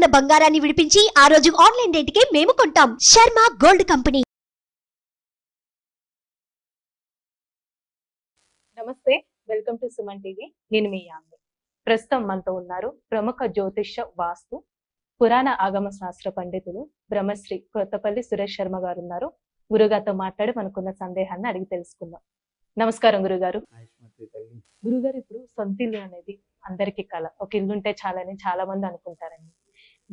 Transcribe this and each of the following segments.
ఉన్న బంగారాన్ని విడిపించి ఆ రోజు ఆన్లైన్ రేటుకే మేము కొంటాం. Sharma gold company. నమస్తే, వెల్కమ్ టు సుమన్ టీవీ. నేను మీ యామ్ని. ప్రస్తుతం మనతో ఉన్నారు ప్రముఖ జ్యోతిష్య వాస్తు పురాణ ఆగమ శాస్త్ర పండితులు బ్రహ్మశ్రీ కొత్తపల్లి సురేష్ శర్మ గారు ఉన్నారు. గురుగారితో మాట్లాడి మనకున్న సందేహాన్ని అడిగి తెలుసుకుందాం. నమస్కారం గురుగారు. గురుగారు, ఇప్పుడు సొంత ఇల్లు అనేది అందరికీ కళ. ఒక ఇల్లు ఉంటే చాలని చాలా మంది అనుకుంటారండి.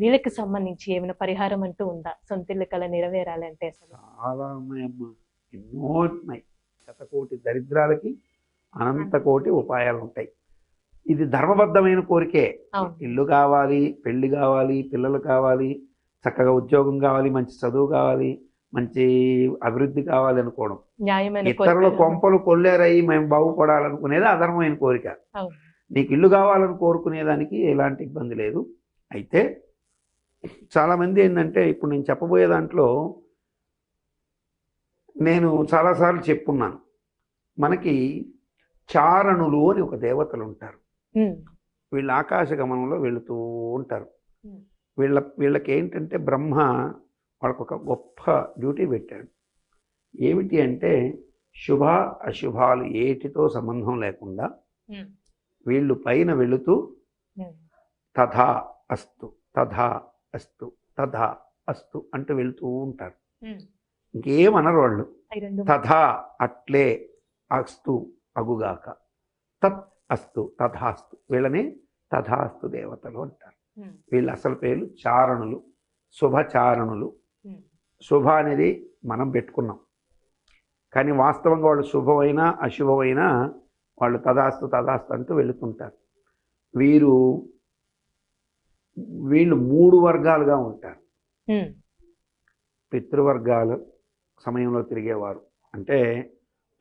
వీళ్ళకి సంబంధించి ఏమైనా పరిహారం అంటూ ఉందా? సొంత ఇల్లు కళ నెరవేరాలంటే అసలు చాలా ఉన్నాయమ్మా, ఎన్నో ఉన్నాయి. శతకోటి దరిద్రాలకి అనంత కోటి ఉపాయాలు ఉంటాయి. ఇది ధర్మబద్ధమైన కోరికే. ఇల్లు కావాలి, పెళ్లి కావాలి, పిల్లలు కావాలి, చక్కగా ఉద్యోగం కావాలి, మంచి చదువు కావాలి, మంచి అభివృద్ధి కావాలి అనుకోవడం, ఇతరుల కొంపలు కొల్లేరయ్యి మేము బాగుపడాలనుకునేది అధర్మమైన కోరిక. నీకు ఇల్లు కావాలని కోరుకునేదానికి ఎలాంటి ఇబ్బంది లేదు. అయితే చాలామంది ఏంటంటే, ఇప్పుడు నేను చెప్పబోయే దాంట్లో నేను చాలాసార్లు చెప్పున్నాను, మనకి చారణులు అని ఒక దేవతలు ఉంటారు. వీళ్ళు ఆకాశ గమనంలో వెళుతూ ఉంటారు. వీళ్ళకి ఏంటంటే బ్రహ్మ వాళ్ళకు ఒక గొప్ప డ్యూటీ పెట్టాడు. ఏమిటి అంటే, శుభ అశుభాలు ఏటితో సంబంధం లేకుండా వీళ్ళు పైన వెళుతూ తథా అస్తు, తథా అస్తు, తథా అస్తు అంటూ వెళుతూ ఉంటారు. ఇంకేమనరు వాళ్ళు. తథా అట్లే, అస్తు అగుగాక, తత్ అస్తు తథాస్తు. వీళ్ళని తథాస్తు దేవతలు అంటారు. వీళ్ళ అసలు పేర్లు చారణులు, శుభచారణులు. శుభ అనేది మనం పెట్టుకున్నాం, కానీ వాస్తవంగా వాళ్ళు శుభమైనా అశుభమైనా వాళ్ళు తథాస్తు తథాస్తు అంటూ వెళుతుంటారు. వీళ్ళు మూడు వర్గాలుగా ఉంటారు. పితృవర్గాల సమయంలో తిరిగేవారు అంటే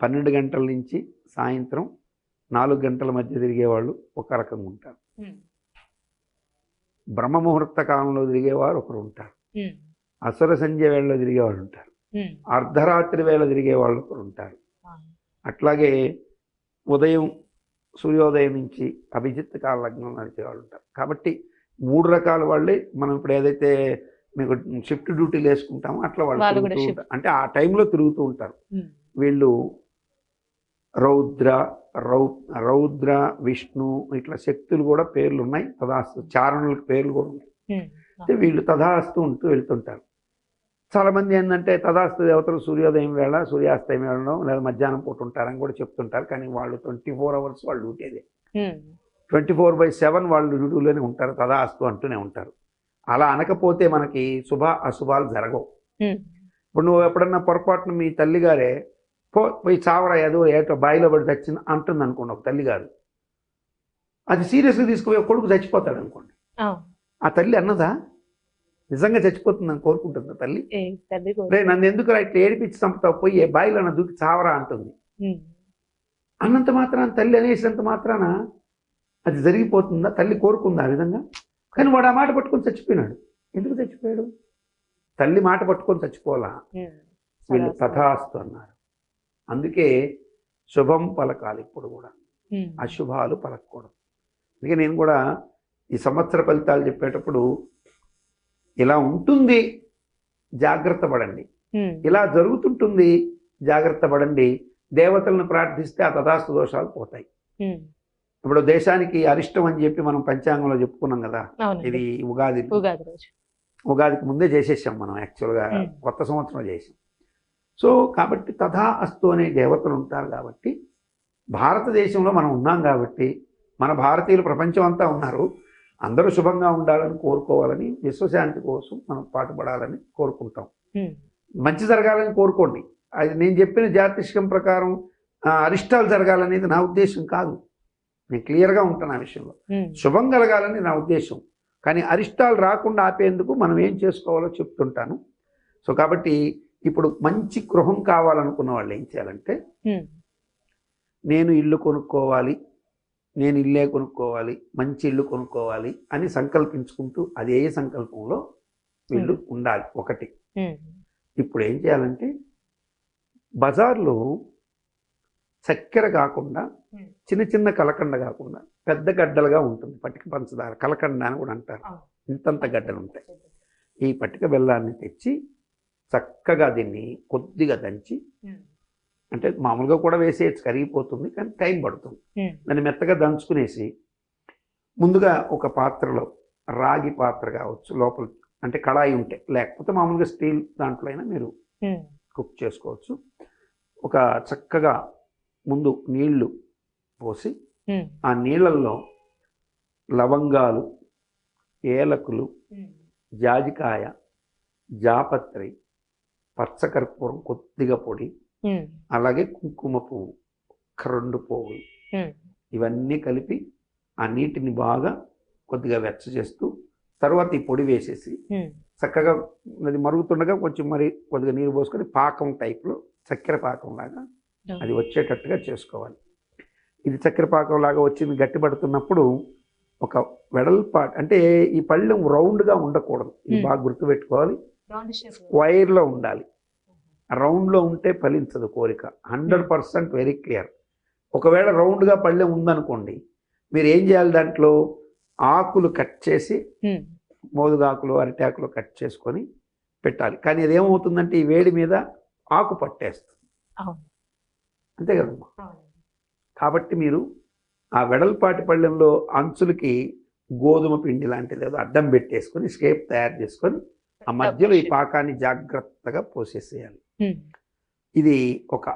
12 గంటల నుంచి సాయంత్రం 4 గంటల మధ్య తిరిగేవాళ్ళు ఒక రకంగా ఉంటారు. బ్రహ్మ ముహూర్త కాలంలో తిరిగేవారు ఒకరు ఉంటారు. అసుర సంధ్య వేళలో తిరిగేవాళ్ళు ఉంటారు. అర్ధరాత్రి వేళ తిరిగేవాళ్ళు ఒకరు ఉంటారు. అట్లాగే ఉదయం సూర్యోదయం నుంచి అభిజిత్ కాల లగ్నం నడిచేవాళ్ళు ఉంటారు. కాబట్టి 3 రకాల వాళ్ళే. మనం ఇప్పుడు ఏదైతే మీకు షిఫ్ట్ డ్యూటీలు వేసుకుంటామో అట్లా వాళ్ళు తిరుగుతూ ఉంటారు. అంటే ఆ టైంలో తిరుగుతూ ఉంటారు. వీళ్ళు రౌద్ర విష్ణు ఇట్లా శక్తులు కూడా పేర్లు ఉన్నాయి. తథాస్తు చారణులకు పేర్లు కూడా ఉన్నాయి. అంటే వీళ్ళు తథాస్తు ఉంటూ వెళ్తుంటారు. చాలామంది ఏంటంటే తథాస్తు దేవతలు సూర్యోదయం వేళ సూర్యాస్తయం వేళలో లేదా మధ్యాహ్నం పూట ఉంటారని కూడా చెప్తుంటారు. కానీ వాళ్ళు 24 అవర్స్ వాళ్ళు డ్యూటీదే. 24/7 వాళ్ళు డ్యూటీలోనే ఉంటారు, తథాస్తు అంటూనే ఉంటారు. అలా అనకపోతే మనకి శుభ అశుభాలు జరగవు. ఇప్పుడు నువ్వు ఎప్పుడన్నా పొరపాటున మీ తల్లిగారే పోయి చావరా ఏదో ఏటో బాయిలో పడి చచ్చింది అంటుంది అనుకోండి ఒక తల్లిగారు, అది సీరియస్గా తీసుకుపోయి కొడుకు చచ్చిపోతాడు అనుకోండి. ఆ తల్లి అన్నదా? నిజంగా చచ్చిపోతుందని కోరుకుంటుంది తల్లి. రే నన్ను ఎందుకు ఇట్లా ఏడిపించి చంపుతావు, పోయి ఏ బాయిలో నా దూకి చావరా అంటుంది. అన్నంత మాత్రాన, తల్లి అనేసినంత మాత్రాన అది జరిగిపోతుందా? తల్లి కోరుకుందా ఆ విధంగా? కానీ వాడు ఆ మాట పట్టుకొని చచ్చిపోయినాడు. ఎందుకు చచ్చిపోయాడు? తల్లి మాట పట్టుకొని చచ్చిపోవాలా? వీళ్ళు తథాస్తు అన్నారు. అందుకే శుభం పలకాలి ఎప్పుడు కూడా, అశుభాలు పలకూడదు. అందుకే నేను కూడా ఈ సంవత్సర ఫలితాలు చెప్పేటప్పుడు ఇలా ఉంటుంది జాగ్రత్త పడండి, ఇలా జరుగుతుంటుంది జాగ్రత్త పడండి, దేవతలను ప్రార్థిస్తే ఆ తథాస్తు దోషాలు పోతాయి. ఇప్పుడు దేశానికి అరిష్టం అని చెప్పి మనం పంచాంగంలో చెప్పుకున్నాం కదా. ఇది ఉగాదికి ముందే చేసేసాం మనం. యాక్చువల్గా కొత్త సంవత్సరం చేసాం. సో కాబట్టి తథా అస్తు అనే దేవతలు ఉంటారు. కాబట్టి భారతదేశంలో మనం ఉన్నాం కాబట్టి, మన భారతీయులు ప్రపంచం అంతా ఉన్నారు, అందరూ శుభంగా ఉండాలని కోరుకోవాలని, విశ్వశాంతి కోసం మనం పాటుపడాలని కోరుకుంటాం. మంచి జరగాలని కోరుకోండి. అది నేను చెప్పిన జ్యోతిష్యం ప్రకారం అరిష్టాలు జరగాలనేది నా ఉద్దేశం కాదు. నేను క్లియర్గా ఉంటాను ఆ విషయంలో. శుభం కలగాలని నా ఉద్దేశం. కానీ అరిష్టాలు రాకుండా ఆపేందుకు మనం ఏం చేసుకోవాలో చెప్తుంటాను. సో కాబట్టి ఇప్పుడు మంచి గృహం కావాలనుకున్న వాళ్ళు ఏం చేయాలంటే, నేను ఇల్లు కొనుక్కోవాలి, నేను ఇల్లే కొనుక్కోవాలి, మంచి ఇల్లు కొనుక్కోవాలి అని సంకల్పించుకుంటూ అదే సంకల్పంలో వీళ్ళు ఉండాలి. ఒకటి. ఇప్పుడు ఏం చేయాలంటే, బజార్లో చక్కెర కాకుండా చిన్న చిన్న కలకండ కాకుండా పెద్ద గడ్డలుగా ఉంటుంది, పటిక పంచదార కలకండ అని కూడా అంటారు. ఇంతంత గడ్డలు ఉంటాయి. ఈ పటిక బెల్లాన్ని తెచ్చి చక్కగా దీన్ని కొద్దిగా దంచి, అంటే మామూలుగా కూడా వేసేయచ్చు, కరిగిపోతుంది, కానీ టైం పడుతుంది. దాన్ని మెత్తగా దంచుకునేసి ముందుగా ఒక పాత్రలో, రాగి పాత్ర కావచ్చు, లోపల అంటే కళాయి ఉంటే, లేకపోతే మామూలుగా స్టీల్ దాంట్లో అయినా మీరు కుక్ చేసుకోవచ్చు. ఒక చక్కగా ముందు నీళ్లు పోసి ఆ నీళ్ళల్లో లవంగాలు, ఏలకులు, జాజికాయ, జాపత్రి, పచ్చకర్పూరం కొద్దిగా పొడి, అలాగే కుంకుమ పువ్వు, 2 పువ్వులు, ఇవన్నీ కలిపి ఆ నీటిని బాగా కొద్దిగా వెచ్చ చేస్తూ తర్వాత ఈ పొడి వేసేసి చక్కగా అది మరుగుతుండగా కొంచెం మరి కొద్దిగా నీరు పోసుకొని పాకం టైప్లో, చక్కెర పాకం లాగా అది వచ్చేటట్టుగా చేసుకోవాలి. ఇది చక్కెర పాకం లాగా వచ్చింది గట్టిపడుతున్నప్పుడు ఒక వెడల్పాటు, అంటే ఈ పళ్ళెం రౌండ్గా ఉండకూడదు, ఇది బాగా గుర్తుపెట్టుకోవాలి, స్క్వైర్లో ఉండాలి. రౌండ్లో ఉంటే ఫలించదు కోరిక, 100% వెరీ క్లియర్. ఒకవేళ రౌండ్గా పళ్ళెం ఉందనుకోండి, మీరు ఏం చేయాలి, దాంట్లో ఆకులు కట్ చేసి, మోదుగాకులు, అరిటాకులు కట్ చేసుకొని పెట్టాలి. కానీ అదేమవుతుందంటే ఈ వేడి మీద ఆకు పట్టేస్తుంది, అంతే కదమ్మా. కాబట్టి మీరు ఆ వెడల్పాటి పళ్ళెంలో అంచులకి గోధుమ పిండి లాంటిది ఏదో అడ్డం పెట్టేసుకొని షేప్ తయారు చేసుకొని ఆ మధ్యలో ఈ పాకాన్ని జాగ్రత్తగా పోసేసేయాలి. ఇది ఒక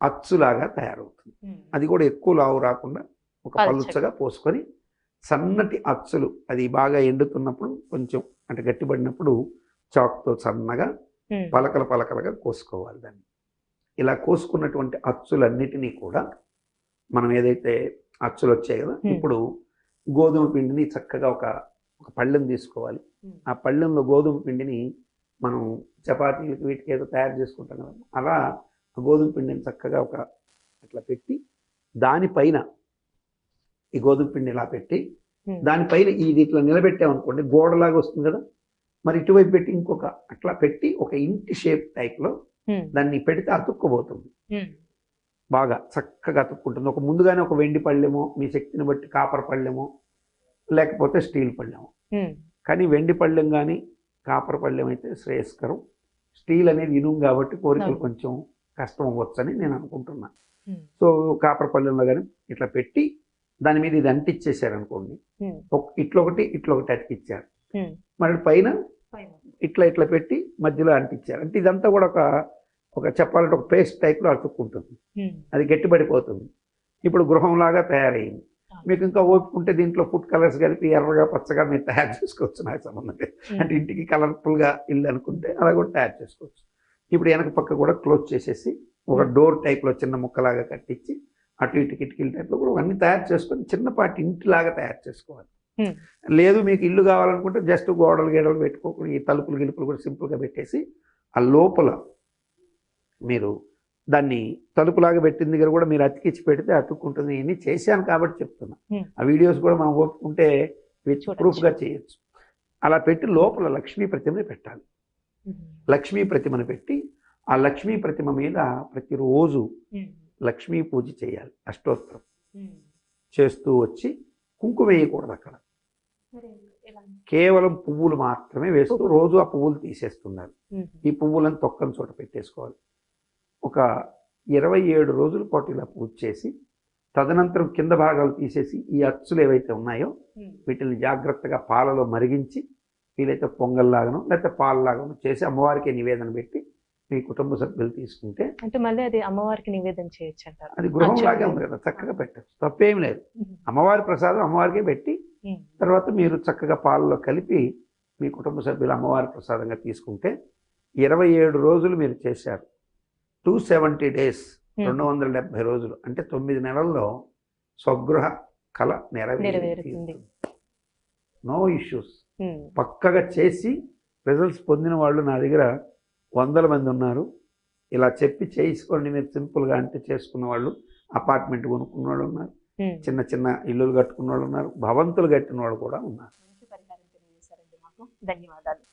అచ్చులాగా తయారవుతుంది. అది కూడా ఎక్కువ లావు రాకుండా ఒక పలుచగా పోసుకొని సన్నటి అచ్చులు, అది బాగా ఎండుతున్నప్పుడు కొంచెం అంటే గట్టిపడినప్పుడు చాక్తో సన్నగా పలకలుగా కోసుకోవాలి దాన్ని. ఇలా కోసుకున్నటువంటి అచ్చులన్నిటినీ కూడా మనం ఏదైతే అచ్చులు వచ్చాయి కదా, ఇప్పుడు గోధుమ పిండిని చక్కగా ఒక పళ్ళెం తీసుకోవాలి. ఆ పళ్ళెంలో గోధుమ పిండిని మనం చపాతీ వీటికి ఏదో తయారు చేసుకుంటాం కదా, అలా గోధుమ పిండిని చక్కగా అట్లా పెట్టి దానిపైన ఈ గోధుమ పిండి ఇలా పెట్టి దానిపైన ఇది ఇట్లా నిలబెట్టామనుకోండి గోడలాగా వస్తుంది కదా, మరి ఇటువైపు పెట్టి ఇంకొక అట్లా పెట్టి ఒక ఇంటి షేప్ టైప్లో దాన్ని పెడితే అతుక్కుపోతుంది, బాగా చక్కగా అతుక్కుంటుంది. ముందుగానే ఒక వెండి పళ్ళెమో, మీ శక్తిని బట్టి కాపర్ పళ్ళెమో, లేకపోతే స్టీల్ పళ్ళెమో. కానీ వెండి పళ్ళెం కానీ కాపర్ పళ్ళెం అయితే శ్రేయస్కరం. స్టీల్ అనేది ఇనుము కాబట్టి కోరికలు కొంచెం కష్టం అవ్వచ్చని నేను అనుకుంటున్నాను. సో కాపర్ పళ్ళెంలో కానీ ఇట్లా పెట్టి దాని మీద ఇది అంటిచ్చేసారనుకోండి, ఇట్లొకటి అతికిచ్చారు, మరి పైన ఇట్లా పెట్టి మధ్యలో అంటించారు. అంటే ఇదంతా కూడా ఒక చెప్పాలంటే ఒక పేస్ట్ టైప్లో అతుక్కుంటుంది, అది గట్టిపడిపోతుంది. ఇప్పుడు గృహంలాగా తయారయ్యింది. మీకు ఇంకా ఓపుకుంటే దీంట్లో ఫుడ్ కలర్స్ కలిపి ఎర్రగా పచ్చగా మీరు తయారు చేసుకోవచ్చు, నాకు సంబంధం లేదు. అంటే ఇంటికి కలర్ఫుల్గా ఇల్లు అనుకుంటే అలా కూడా తయారు చేసుకోవచ్చు. ఇప్పుడు వెనక పక్క కూడా క్లోజ్ చేసేసి ఒక డోర్ టైప్లో చిన్న ముక్కలాగా కట్టించి అటు ఇటు కిటికీల టైప్లో కూడా అన్నీ తయారు చేసుకొని చిన్నపాటి ఇంటిలాగా తయారు చేసుకోవాలి. లేదు మీకు ఇల్లు కావాలనుకుంటే జస్ట్ గోడలు పెట్టుకోకుండా ఈ తలుపులు గిలుపులు కూడా సింపుల్గా పెట్టేసి ఆ లోపల మీరు దాన్ని తలుపులాగా పెట్టిన దగ్గర కూడా మీరు అతికిచ్చి పెడితే అతుక్కుంటుంది. ఇవన్నీ చేశాను కాబట్టి చెప్తున్నా. ఆ వీడియోస్ కూడా మనం ఒప్పుకుంటే ప్రూఫ్గా చేయొచ్చు. అలా పెట్టి లోపల లక్ష్మీ ప్రతిమని పెట్టాలి. లక్ష్మీ ప్రతిమను పెట్టి ఆ లక్ష్మీ ప్రతిమ మీద ప్రతిరోజు లక్ష్మీ పూజ చేయాలి, అష్టోత్తరం చేస్తూ వచ్చి కుంకుమ వేయకూడదు అక్కడ, కేవలం పువ్వులు మాత్రమే వేస్తూ రోజు ఆ పువ్వులు తీసేస్తున్నారు. ఈ పువ్వులను తొక్కని చోట పెట్టేసుకోవాలి. ఒక 27 రోజుల పాటు ఇలా పూజ చేసి తదనంతరం కింద భాగాలు తీసేసి ఈ అచ్చులు ఏవైతే ఉన్నాయో వీటిని జాగ్రత్తగా పాలలో మరిగించి వీలైతే పొంగల్లాగానో లేకపోతే పాలలాగానో చేసి అమ్మవారికి నివేదన పెట్టి మీ కుటుంబ సభ్యులు తీసుకుంటే, అంటే మళ్ళీ అది అమ్మవారికి నివేదన చేయొచ్చు అంటారు. అది గృహంలాగే ఉంది కదా, చక్కగా పెట్టచ్చు, తప్పేం లేదు. అమ్మవారి ప్రసాదం అమ్మవారికే పెట్టి తర్వాత మీరు చక్కగా పాలలో కలిపి మీ కుటుంబ సభ్యులు అమ్మవారి ప్రసాదంగా తీసుకుంటే 27 రోజులు మీరు చేశారు. 270 days, 270 రోజులు అంటే 9 నెలల్లో స్వగృహ కళ నెరవేరుతుంది. No issues. పక్కగా చేసి రిజల్ట్స్ పొందిన వాళ్ళు నా దగ్గర 100 మంది ఉన్నారు. ఇలా చెప్పి చేసుకోండి మీరు సింపుల్గా అంటే చేసుకున్న వాళ్ళు, అపార్ట్మెంట్ కొనుక్కున్న వాళ్ళు ఉన్నారు, చిన్న చిన్న ఇల్లులు కట్టుకున్న వాళ్ళు ఉన్నారు, భవంతులు కట్టిన వాళ్ళు కూడా ఉన్నారు. ధన్యవాదాలు.